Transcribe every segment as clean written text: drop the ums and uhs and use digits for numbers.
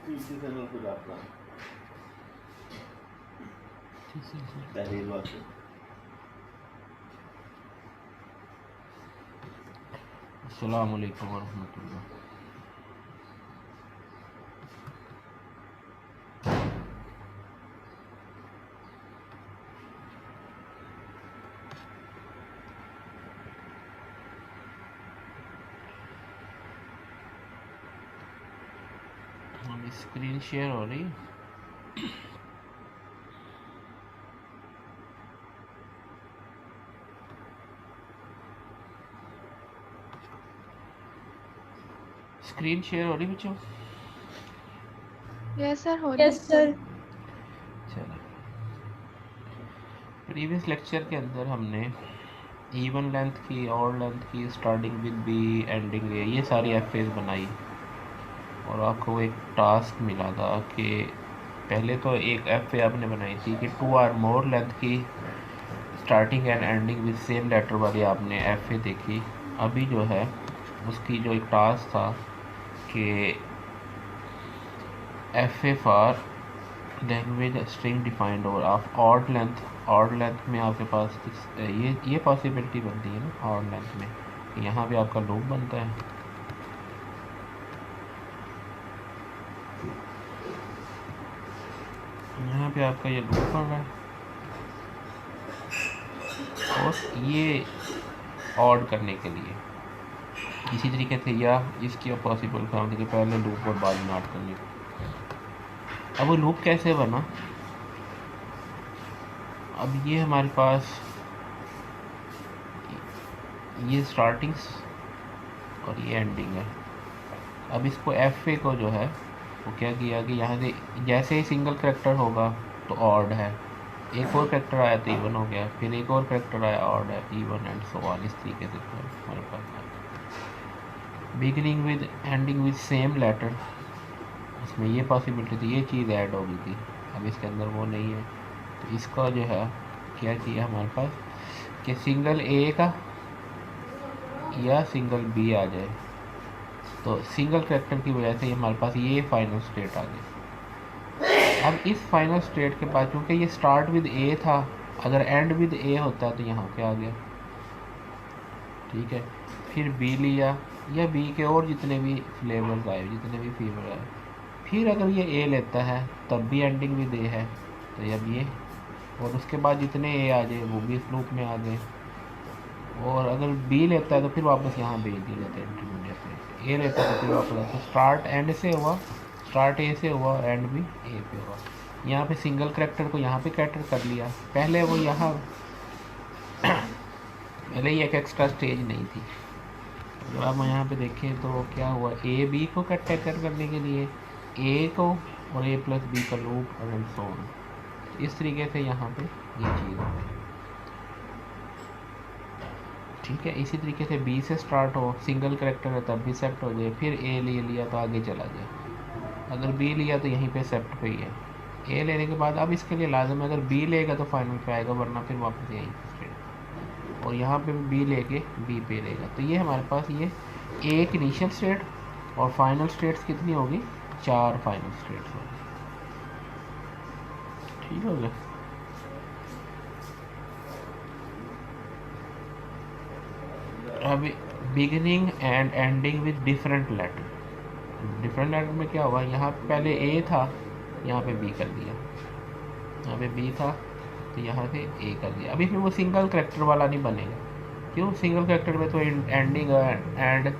इसी से मैं खुद आता हूँ तहरीर वाक़ अस्सलाम वालेकुम वरहमतुल्लाह। स्क्रीन शेयर हो रही है। स्क्रीन शेयर हो रही बच्चों? यस सर, हो रही है। चलो, प्रीवियस लेक्चर के अंदर हमने इवन लेंथ की, ऑड लेंथ की, स्टार्टिंग विद बी, एंडिंग ए, ये सारी एफएज बनाई और आपको एक टास्क मिला था कि पहले तो एक एफ ए आपने बनाई थी कि 2 और मोर लेंथ की starting and ending with same letter वाली आपने एफ ए देखी। अभी जो है उसकी जो एक टास्क था कि F A for language string defined और ऑफ ऑड लेंथ में आपके पास ये पॉसिबिलिटी बनती है ना ऑड लेंथ में, यहाँ पे आपका लूप बनता है। यहाँ पे आपका ये लूप बन रहा है और ये ऑड करने के लिए इसी तरीके से या इसकी पॉसिबल काम थी कि पहले लूप और बाद में ऑड करने को। अब वो लूप कैसे बना? अब ये हमारे पास ये स्टार्टिंग्स और ये एंडिंग है। अब इसको एफ ए को जो है वो क्या किया कि यहाँ से जैसे ही सिंगल करेक्टर होगा तो ऑड है, एक और करेक्टर आया तो इवन हो गया, फिर एक और करेक्टर आया ऑड है, इवन एंड सो ऑन। इस तरीके से हमारे पास beginning with ending with same letter, इसमें ये पॉसिबिलिटी थी, ये चीज़ ऐड हो गई थी। अब इसके अंदर वो नहीं है तो इसका जो है क्या किया हमारे पास कि सिंगल ए का या सिंगल बी आ जाए, तो सिंगल करेक्टर की वजह से हमारे पास ये फाइनल स्टेट आ गई। अब इस फाइनल स्टेट के बाद क्योंकि ये स्टार्ट विद ए था, अगर एंड विद ए होता तो यहाँ पे आ गया, ठीक है। फिर बी लिया या बी के और जितने भी फ्लेवर्स आए, जितने भी फीवर आए, फिर अगर ये ए लेता है तब भी एंडिंग विद ए है तो अब ये, और उसके बाद जितने ए आ जाए वो भी इस लूप में आ गए, और अगर बी लेता है तो फिर वापस यहाँ भेज दिए जाते हैं इंटरमीडिएट पे, ए लेता है तो फिर वापस, तो स्टार्ट एंड से हुआ, स्टार्ट ए से हुआ, एंड भी ए पे हुआ। यहाँ पे सिंगल करेक्टर को यहाँ पे कैरेक्टर कर लिया, पहले वो यहाँ पहले ही एक एक्स्ट्रा स्टेज नहीं थी। जब आप यहाँ पे देखें तो क्या हुआ, ए बी को कैरेक्टर करने के लिए ए को और ए प्लस बी का लूप और एंड सो ऑन, इस तरीके से यहाँ पे ये चीज़ है, ठीक है। इसी तरीके से बी से स्टार्ट हो, सिंगल करेक्टर है तब भी सेप्ट हो जाए, फिर ए ले लिया तो आगे चला जाए, अगर बी लिया तो यहीं पे सेप्ट पे ही है। ए लेने के बाद अब इसके लिए लाजम है अगर बी लेगा तो फाइनल पे आएगा, वरना फिर वापस यहीं पे, और यहाँ पे बी लेके बी पे लेगा। तो ये हमारे पास ये एक इनिशियल स्टेट और फाइनल स्टेट्स कितनी होगी, 4 फाइनल स्टेट्स होगी, ठीक हो गया। अब beginning and ending with different letter, different letter में क्या हुआ, यहाँ पहले ए था, यहाँ पे बी कर दिया, यहाँ पे बी था तो यहाँ से ए कर दिया। अब इसमें वो सिंगल करेक्टर वाला नहीं बनेगा, क्यों, सिंगल करेक्टर में तो एंडिंग एंड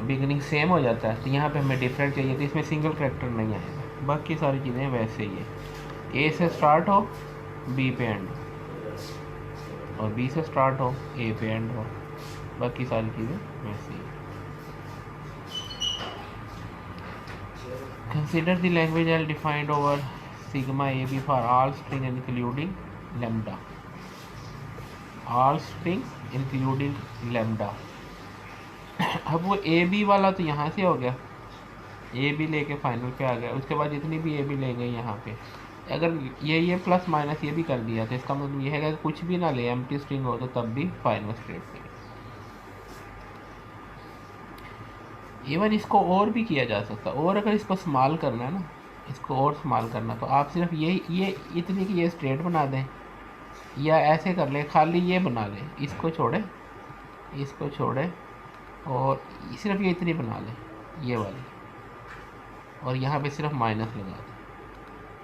बिगिनिंग सेम हो जाता है, तो यहाँ पे हमें डिफरेंट चाहिए, तो इसमें सिंगल करेक्टर नहीं आएगा, बाकी सारी चीज़ें वैसे ही है, ए से स्टार्ट हो बी पे एंड हो, और बी से स्टार्ट हो ए पे एंड हो, बाकी सारी चीज़ें वैसे ही। Consider the language L defined over sigma a b for all string including lambda, all string including lambda. अब वो ए बी वाला तो यहाँ से हो गया, ए बी लेके फाइनल पे आ गया, उसके बाद जितनी भी ए बी ले गई यहाँ पे, अगर ये प्लस माइनस ये भी कर दिया तो इसका मतलब ये है कि कुछ भी ना ले, एम्प्टी स्ट्रिंग हो तो तब भी फाइनल स्टेट पे। इवन इसको और भी किया जा सकता है, और अगर इसको स्मॉल करना है ना, इसको और स्मॉल करना, तो आप सिर्फ ये इतनी की ये स्ट्रेट बना दें, या ऐसे कर लें, खाली ये बना लें, इसको छोड़ें, इसको छोड़ें, और सिर्फ ये इतनी बना लें, ये वाली, और यहाँ पे सिर्फ माइनस लगा दें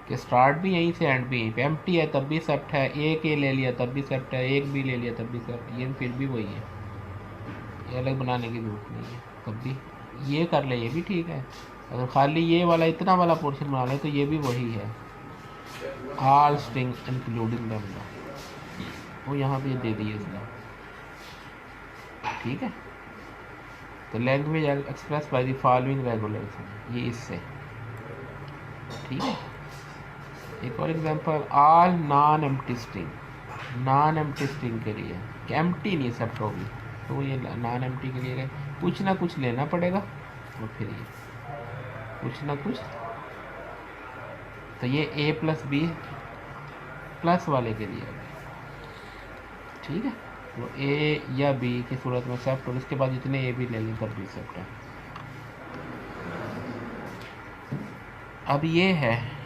कि स्टार्ट भी यहीं से एंड भी यहीं पे, एम्प्टी है तब भी सेप्ट है, एक ए ले लिया तब भी सेप्ट है, एक बी ले लिया तब भी सेप्ट, ये फिर भी वही है, ये अलग बनाने की जरूरत नहीं है। तब भी ये कर ले, ये भी ठीक है। अगर खाली ये वाला इतना वाला पोर्शन बना ले तो ये भी वही है, ऑल स्ट्रिंग इंक्लूडिंग लैम्डा, वो यहाँ पे दे दिए इसने, ठीक है। तो language express by the following regulation, ये इससे, ठीक है। एक और example, all non empty string, non empty string के लिए कि एम्प्टी नहीं एक्सेप्ट होगी, तो ये नॉन एम्प्टी के लिए कुछ ना कुछ लेना पड़ेगा, और फिर ये कुछ ना कुछ, तो ये ए प्लस बी प्लस वाले के लिए, ठीक है। तो ए या बी की सूरत में एक्सेप्ट, और इसके बाद जितने ए भी ले लें तब भी एक्सेप्ट है। अब ये है,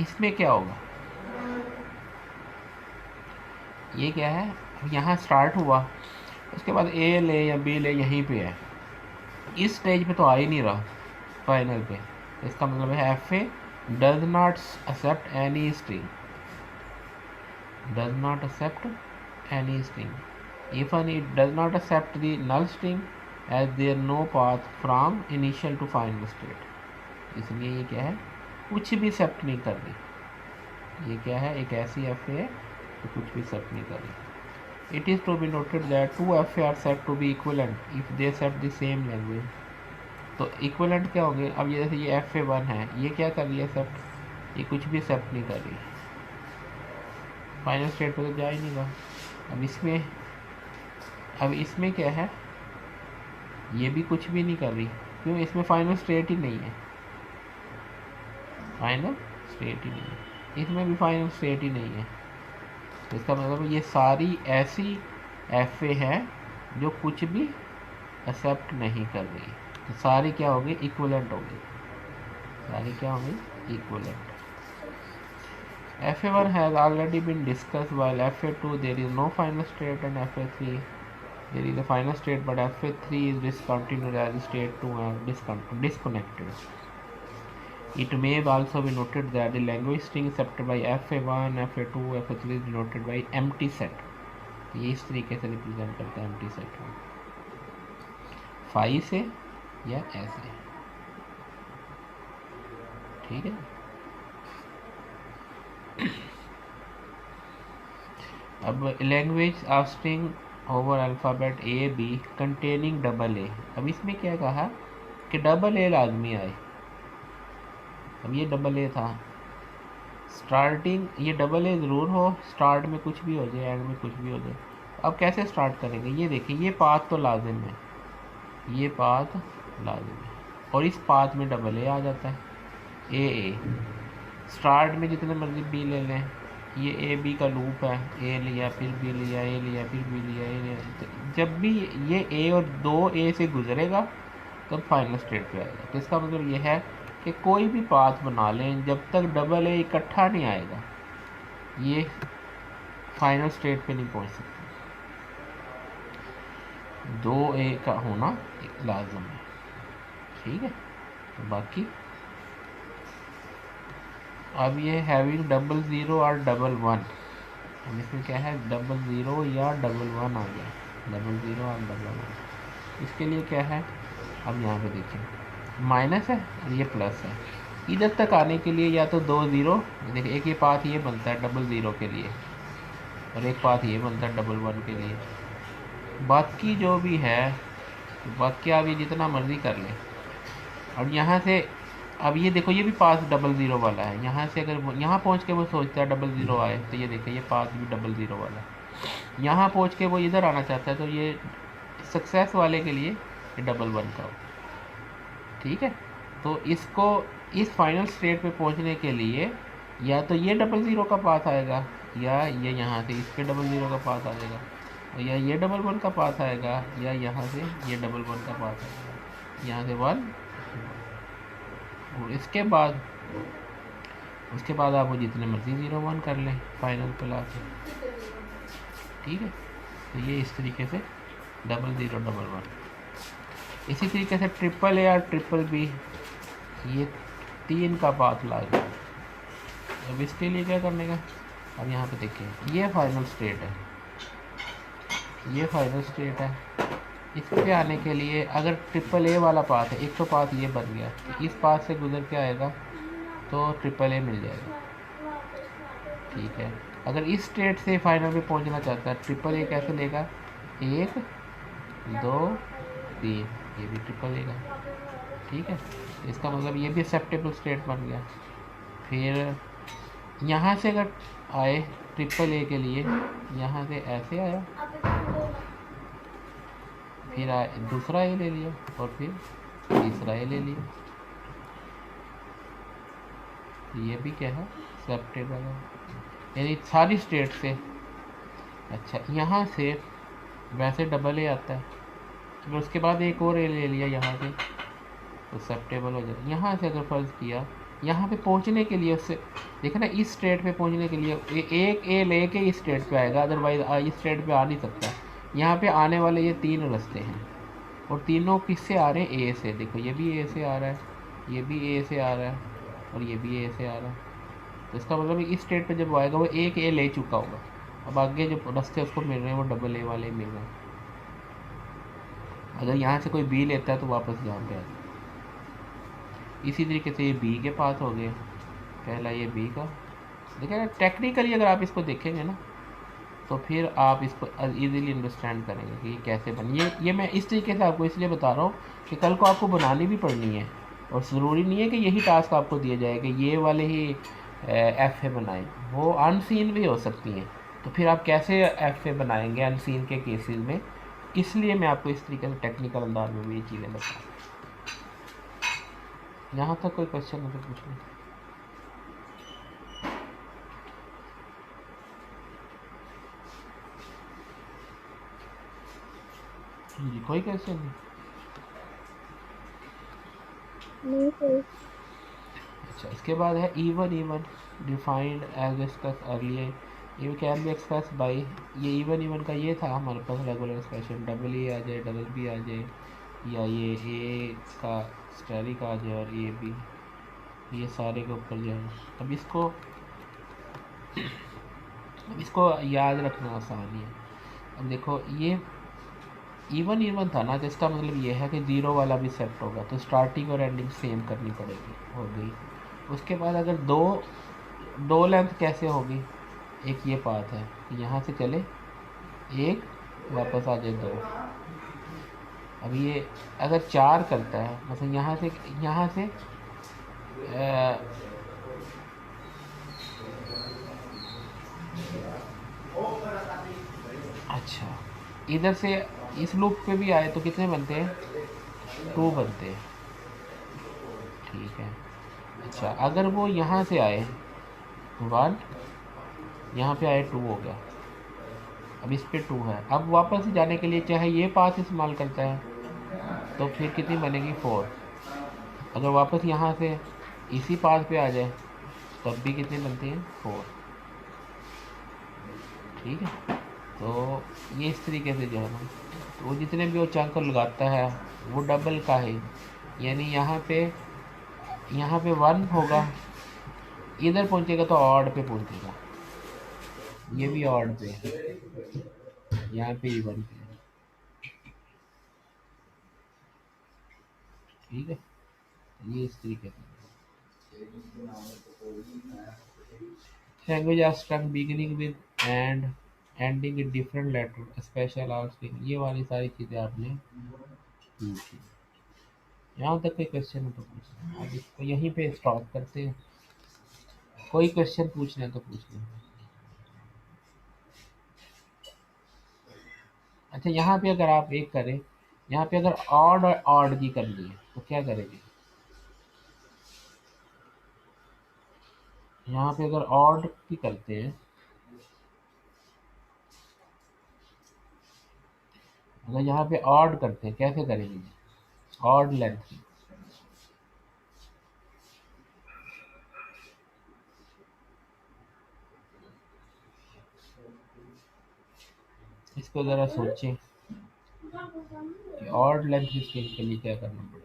इसमें क्या होगा, ये क्या है, यहाँ स्टार्ट हुआ, उसके बाद ए ले या बी ले, यहीं पे है, इस स्टेज पे तो आ ही नहीं रहा फाइनल पे, इसका मतलब है F A does not accept any string, does not accept any string even it does not accept the null string as there no path from initial to final state. इसलिए ये क्या है, कुछ भी एक्सेप्ट नहीं कर रही, ये क्या है, एक ऐसी एफ ए तो कुछ भी एक्सेप्ट नहीं कर रही। It is to be noted that two FA are said to be equivalent if they accept the same language। तो equivalent क्या होंगे, अब ये जैसे ये FA1 है, ये क्या कर रही है एक्सेप्ट, ये कुछ भी एक्सेप्ट नहीं कर रही, फाइनल स्टेट पे तो जा ही नहीं रहा। अब इसमें क्या है, ये भी कुछ भी नहीं कर रही, क्यों, इसमें फाइनल स्टेट ही नहीं है, फाइनल स्टेट ही नहीं है, इसमें भी फाइनल स्टेट ही नहीं है। तो इसका मतलब ये सारी ऐसी एफ ए है जो कुछ भी एक्सेप्ट नहीं कर रही, तो सारी क्या होगी, इक्विवेलेंट होगी, सारी क्या होगी, equivalent. FA1 has already been discussed, while FA2 there is no final state, and FA3 there is a final state, but FA3 is discontinued as state 2 and disconnected. It may also be noted that the language string accepted by FA1, FA2, FA3 is denoted by empty set। ये इस तरीके से represent करता है empty set को, phi से या ऐसे, ठीक है। अब language of string over alphabet A B containing double A, अब इसमें क्या कहा कि डबल ए लाजमी आए। अब ये डबल ए था, स्टार्टिंग ये डबल ए ज़रूर हो, स्टार्ट में कुछ भी हो जाए, एंड में कुछ भी हो जाए। अब कैसे स्टार्ट करेंगे, ये देखिए, ये पाथ तो लाजिम है, ये पाथ लाजिम है, और इस पाथ में डबल ए आ जाता है, ए स्टार्ट में जितने मर्जी बी ले लें, ये ए बी का लूप है, ए लिया फिर बी लिया, ए लिया फिर बी लिया, ए लिया, तो जब भी ये ए और दो ए से गुजरेगा तब फाइनल स्टेट पे आएगा। तो इसका मतलब ये है कि कोई भी पाथ बना लें, जब तक डबल ए इकट्ठा नहीं आएगा ये फाइनल स्टेट पे नहीं पहुंच सकते, दो ए का होना लाजम है, ठीक है। तो बाकी अब ये हैविंग डबल ज़ीरो और डबल वन, अब इसमें क्या है, डबल ज़ीरो या डबल वन आ गया, डबल ज़ीरो और डबल वन, इसके लिए क्या है, अब यहाँ पे देखिए माइनस है और ये प्लस है, इधर तक आने के लिए या तो दो ज़ीरो, देखिए एक ये पाथ ये बनता है डबल ज़ीरो के लिए, और एक पाथ ये बनता है डबल वन के लिए। बाकी जो भी है, बाकी आप ये जितना मर्ज़ी कर लें। और यहाँ से अब ये देखो, ये भी पाथ डबल ज़ीरो वाला है, यहाँ से अगर यहाँ पहुँच के वो सोचता है डबल ज़ीरो आए, तो ये देखिए ये पाथ भी डबल ज़ीरो वाला है। यहाँ पहुँच के वो इधर आना चाहता है, तो ये सक्सेस वाले के लिए ये डबल वन का हो, ठीक है। तो इसको इस फाइनल स्टेट पे पहुंचने के लिए या तो ये डबल ज़ीरो का पाथ आएगा, या ये यहाँ से इस पे डबल ज़ीरो का पाथ आएगा, या ये डबल बॉन्ड का पाथ आएगा या यहाँ से ये डबल बॉन्ड का पाथ आएगा, यहाँ से 1 और उसके बाद आप वो जितने मर्जी 0 1 कर लें फाइनल पे ला के। ठीक है, तो ये इस तरीके से 00 11। इसी तरीके से ट्रिपल ए और ट्रिपल बी, ये 3 का पाथ ला गया। अब इसके लिए क्या करने का, अब यहाँ पे देखिए ये फाइनल स्टेट है, ये फाइनल स्टेट है। इस पे आने के लिए अगर ट्रिपल ए वाला पाथ है, एक तो पाथ ये बन गया कि इस पाथ से गुजर के आएगा तो ट्रिपल ए मिल जाएगा। ठीक है, अगर इस स्टेट से फाइनल पे पहुंचना चाहता है ट्रिपल ए कैसे लेगा, 1 2 3, ये भी ट्रिपल ए का। ठीक है, इसका मतलब ये भी एक्सेप्टेबल स्टेट बन गया। फिर यहाँ से अगर आए ट्रिपल ए के लिए, यहाँ से ऐसे आया, फिर दूसरा ए ले लिया और फिर तीसरा ए ले लिया, ये भी क्या है एक्सेप्टेबल है, यानी सारी स्टेट से। अच्छा, यहाँ से वैसे डबल ए आता है, फिर उसके बाद एक और ए ले लिया यहाँ से तो एक्सेप्टेबल हो जाए। यहाँ से अगर फ़र्ज़ किया यहाँ पे पहुँचने के लिए, उससे देखा ना इस स्टेट पे पहुँचने के लिए एक ए लेके इस स्टेट पे आएगा, अदरवाइज इस स्टेट पे आ नहीं सकता। यहाँ पे आने वाले ये 3 रास्ते हैं और तीनों किससे आ रहे हैं, ए से। देखो ये भी ए से आ रहा है, ये भी ए से आ रहा है और ये भी ए से आ रहा है। तो इसका मतलब इस स्टेट पे जब वो आएगा वो एक ए ले चुका होगा, अब आगे जो रास्ते उसको मिल रहे हैं वो डबल ए वाले मिल रहे हैं। अगर यहाँ से कोई बी लेता है तो वापस यहाँ पे आ जाए। इसी तरीके से ये बी के पास हो गए, पहला ये बी का। देखिए ना टेक्निकली अगर आप इसको देखेंगे ना तो फिर आप इसको इजीली अंडरस्टैंड करेंगे कि ये कैसे बनी। ये मैं इस तरीके से आपको इसलिए बता रहा हूँ कि कल को आपको बनानी भी पड़नी है और ज़रूरी नहीं है कि यही टास्क आपको दिया जाए कि ये वाले ही एफ ए बनाएं, वो अनसीन भी हो सकती हैं। तो फिर आप कैसे एफ ए बनाएंगे अनसीन के केसेस में, इसलिए मैं आपको इस तरीके से टेक्निकल अंदाज में भी ये चीज़ें बता रहा हूँ। यहाँ तक कोई क्वेश्चन है तो पूछ लें। जी कोई क्वेश्चन नहीं। अच्छा, इसके बाद है even defined as discussed earlier, ये कैन बी एक्सप्रेस बाई, ये even का ये था हमारे पास रेगुलर एक्सप्रेशन, डबल ए आ जाए डबल बी आ जाए या ये ए का स्टेरिक आ जाए और ए बी, ये सारे के ऊपर जो है। अब इसको याद रखना आसान है। अब देखो ये इवन था ना, तो इसका मतलब ये है कि 0 वाला भी सेट होगा, तो स्टार्टिंग और एंडिंग सेम करनी पड़ेगी, हो गई। उसके बाद अगर दो लेंथ कैसे होगी, एक ये पाथ है यहाँ से चले, एक वापस आ जाए 2। अब ये अगर 4 करता है, मतलब यहाँ से अच्छा इधर से इस लूप पे भी आए तो कितने बनते हैं, 2 बनते हैं। ठीक है, अच्छा अगर वो यहाँ से आए 1, यहाँ पे आए 2 हो गया, अब इस पे 2 है। अब वापस जाने के लिए चाहे ये पाथ इस्तेमाल करता है तो फिर कितनी बनेगी 4। अगर वापस यहाँ से इसी पाथ पे आ जाए तब भी कितनी बनती हैं 4। ठीक है, तो ये इस तरीके से जो है ना, तो वो जितने भी वो चंक लगाता है वो डबल का है, यानी यहाँ पे 1 होगा, इधर पहुँचेगा तो ऑड पे पहुँचेगा, ये भी ऑड पे है, यहाँ पे इवन पे है। ठीक है, ये इस तरीके से language abstract beginning with and ending with different letter special are string, ये वाली सारी चीज़ें आपने पूछी। यहाँ तक कोई क्वेश्चन है तो पूछना, अब इसको यहीं पे स्टॉप करते हैं। कोई क्वेश्चन पूछना है तो पूछ लें। अच्छा, यहाँ पे अगर आप एक करें, यहाँ पे अगर ऑड और ऑड की करनी है तो क्या करेंगे, यहाँ पे अगर ऑड की करते हैं अगर यहाँ पे ऑड करते हैं, कैसे करेंगे? ऑड लेंथ, इसको ज़रा सोचें कि ऑड लेंथ स्केल के लिए क्या करना पड़ेगा।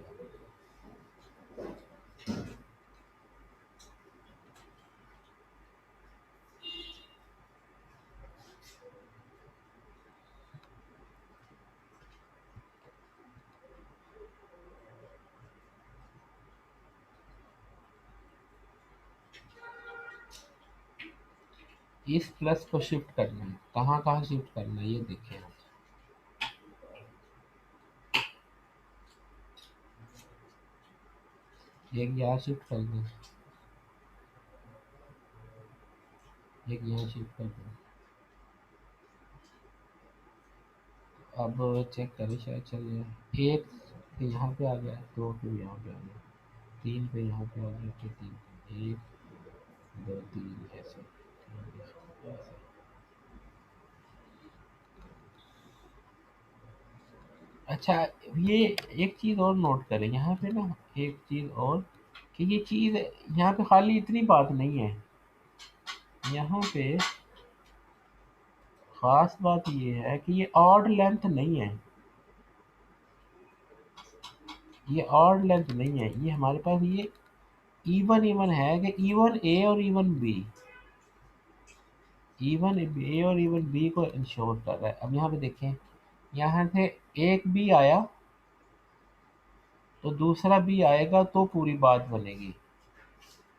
इस प्लस को शिफ्ट करना है, कहाँ कहाँ शिफ्ट करना है ये देखिए। एक यहाँ शिफ्ट कर दें, एक यहाँ शिफ्ट कर दें। अब चेक करें, शायद चल जाए। एक पे यहाँ पे आ गया, दो पे यहाँ पे आ गया, तीन पे यहाँ पे आ गया, फिर तीन पे, एक दो तीन ऐसे, ऐसे। अच्छा, ये एक चीज़ और नोट करें यहाँ पे ना, एक चीज़ और, कि ये चीज़ यहाँ पे खाली इतनी बात नहीं है, यहाँ पे ख़ास बात ये है कि ये ऑड लेंथ नहीं है, ये ऑड लेंथ नहीं है, ये हमारे पास ये इवन इवन है, कि इवन ए और इवन बी, इवन ए और इवन बी को इंश्योर कर रहा है। अब यहाँ पे देखें, यहाँ से एक बी आया तो दूसरा बी आएगा तो पूरी बात बनेगी,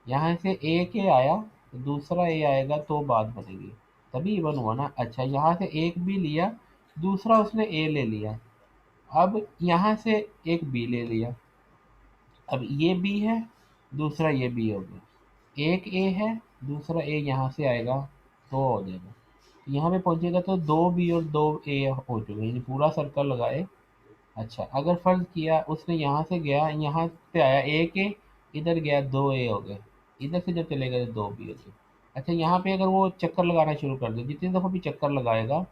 यहाँ से ए के आया तो दूसरा ए आएगा तो बात बनेगी, तभी इवन हुआ ना। अच्छा, यहाँ से एक बी लिया, दूसरा उसने ए ले लिया, अब यहाँ से एक बी ले लिया, अब ये बी है, दूसरा ये बी हो गया, एक ए है, दूसरा ए यहाँ से आएगा तो हो जाएगा, यहाँ पे पहुँचेगा तो दो बी और दो ए हो चुके, यानी पूरा सर्कल लगाए। अच्छा, अगर फ़र्ज़ किया उसने यहाँ से गया, यहाँ पे आया एक ए, इधर गया दो ए हो गए, इधर से जब चलेगा तो दो बी हो गए। अच्छा, यहाँ पे अगर वो चक्कर लगाना शुरू कर दे, जितनी दफ़ा भी चक्कर लगाएगा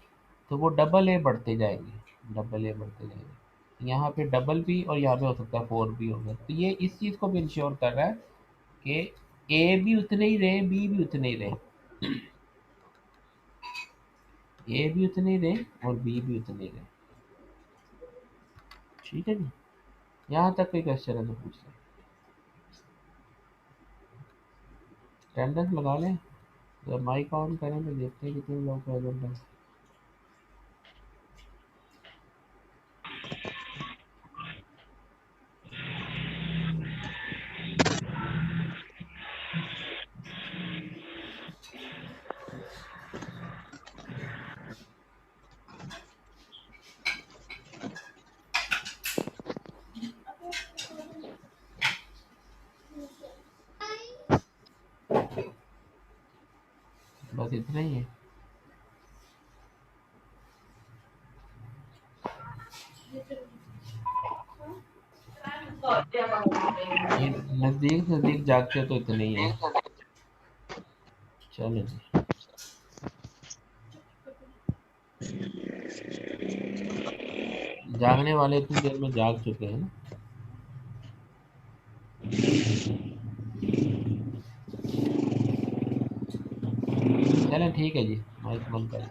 तो वो डबल ए बढ़ते जाएंगे, डबल ए बढ़ते जाएंगे, यहाँ पे डबल बी और यहाँ पे हो सकता है फोर बी होगा। तो ये इस चीज़ को भी इंश्योर कर रहा है कि ए भी उतने ही रहे, बी भी उतने ही रहे, ए भी उतने ही रहे और बी भी उतने ही रहे। ठीक है जी, यहाँ तक कोई क्वेश्चन है तो पूछ लें, अटेंडेंस लगा लें, जब माइक ऑन करें तो देखते हैं कितने लोग प्रेजेंट हैं। बस इतना ही है। ये नज़दीक नज़दीक जागते तो इतने ही है। चलो जी, जागने वाले इतनी देर में जाग चुके हैं ना। चलें ठीक है जी, माइक बंद कर।